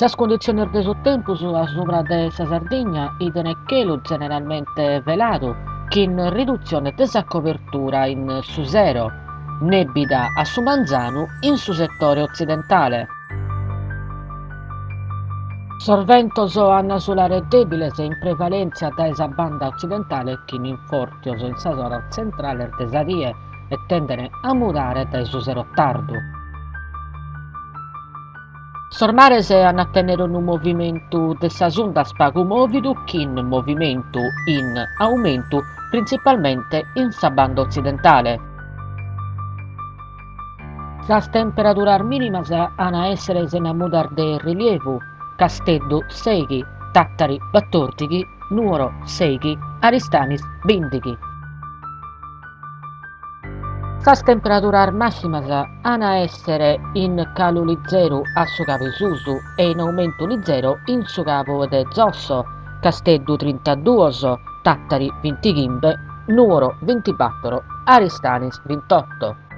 Sas condizioni de su tempus a supra de sa Sardigna iden e chelu generalmente veladu, ch'in riduzione de sa copertura in su zero, nebida a su Manzanu in su settore occidentale. Sorventos an solare debiles in prevalenza da sa banda occidentale chin in fortios in sa zona centrale de sa die e tendere a mudare da su zero tardu. Sormares an a tenere un movimento de sas ondas pagu movidu chin movimento in aumentu principalmente in sa banda occidentale. Sas temperaturas mínimas an a essere en a mudar de relievu, Casteddu 6, Tattari 14, Nuoro 6, Aristanis 20. Sas temperaturas máximas an a essere in calu ligeru a su cabu Susu e in aumentu ligeru in su cabu de Zosso, Casteddu 32, Tattari 25, Nuoro 24, Aristanis 28.